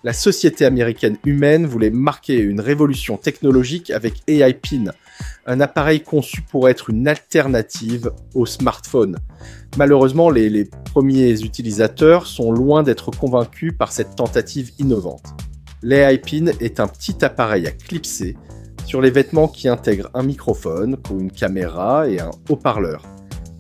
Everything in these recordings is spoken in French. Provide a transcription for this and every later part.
La société américaine Humaine voulait marquer une révolution technologique avec AI Pin, un appareil conçu pour être une alternative au smartphone. Malheureusement, les premiers utilisateurs sont loin d'être convaincus par cette tentative innovante. L'AI Pin est un petit appareil à clipser sur les vêtements qui intègre un microphone, une caméra et un haut-parleur.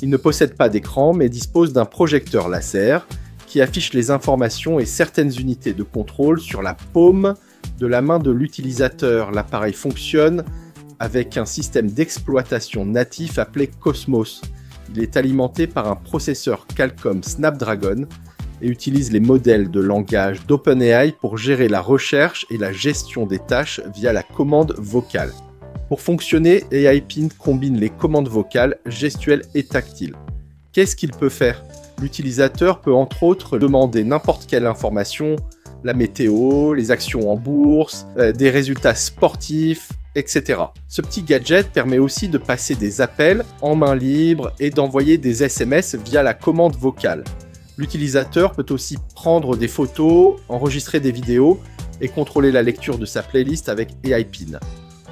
Il ne possède pas d'écran mais dispose d'un projecteur laser qui affiche les informations et certaines unités de contrôle sur la paume de la main de l'utilisateur. L'appareil fonctionne avec un système d'exploitation natif appelé Cosmos. Il est alimenté par un processeur Qualcomm Snapdragon et utilise les modèles de langage d'OpenAI pour gérer la recherche et la gestion des tâches via la commande vocale. Pour fonctionner, AI Pin combine les commandes vocales, gestuelles et tactiles. Qu'est-ce qu'il peut faire ? L'utilisateur peut entre autres demander n'importe quelle information, la météo, les actions en bourse, des résultats sportifs, etc. Ce petit gadget permet aussi de passer des appels en main libre et d'envoyer des SMS via la commande vocale. L'utilisateur peut aussi prendre des photos, enregistrer des vidéos et contrôler la lecture de sa playlist avec AI Pin.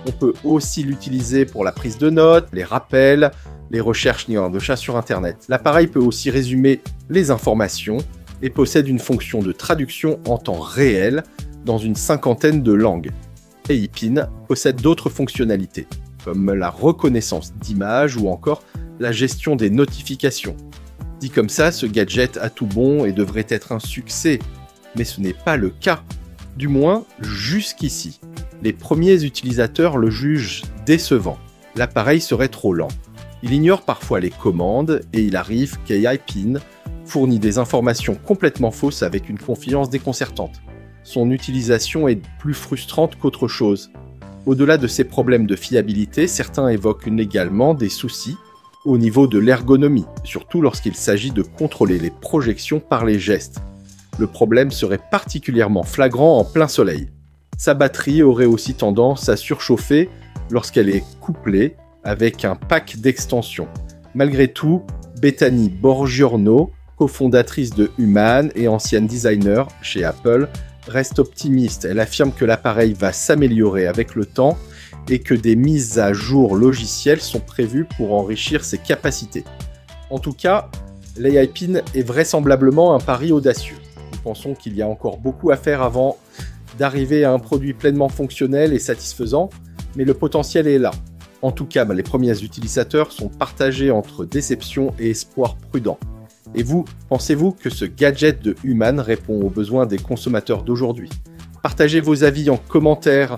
On peut aussi l'utiliser pour la prise de notes, les rappels, les recherches de chats sur Internet. L'appareil peut aussi résumer les informations et possède une fonction de traduction en temps réel dans une 50aine de langues. AI Pin possède d'autres fonctionnalités, comme la reconnaissance d'images ou encore la gestion des notifications. Dit comme ça, ce gadget a tout bon et devrait être un succès, mais ce n'est pas le cas, du moins jusqu'ici. Les premiers utilisateurs le jugent décevant. L'appareil serait trop lent. Il ignore parfois les commandes et il arrive qu'AI Pin fournit des informations complètement fausses avec une confiance déconcertante. Son utilisation est plus frustrante qu'autre chose. Au-delà de ces problèmes de fiabilité, certains évoquent également des soucis au niveau de l'ergonomie, surtout lorsqu'il s'agit de contrôler les projections par les gestes. Le problème serait particulièrement flagrant en plein soleil. Sa batterie aurait aussi tendance à surchauffer lorsqu'elle est couplée avec un pack d'extensions. Malgré tout, Bethany Borgiorno, cofondatrice de Human et ancienne designer chez Apple, reste optimiste. Elle affirme que l'appareil va s'améliorer avec le temps et que des mises à jour logicielles sont prévues pour enrichir ses capacités. En tout cas, l'AI Pin est vraisemblablement un pari audacieux. Nous pensons qu'il y a encore beaucoup à faire avant d'arriver à un produit pleinement fonctionnel et satisfaisant, mais le potentiel est là. En tout cas, les premiers utilisateurs sont partagés entre déception et espoir prudent. Et vous, pensez-vous que ce gadget de Human répond aux besoins des consommateurs d'aujourd'hui ? Partagez vos avis en commentaire.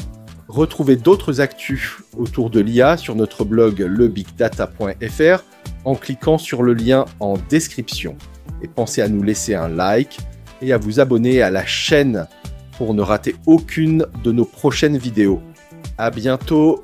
Retrouvez d'autres actus autour de l'IA sur notre blog lebigdata.fr en cliquant sur le lien en description. Et pensez à nous laisser un like et à vous abonner à la chaîne pour ne rater aucune de nos prochaines vidéos. À bientôt!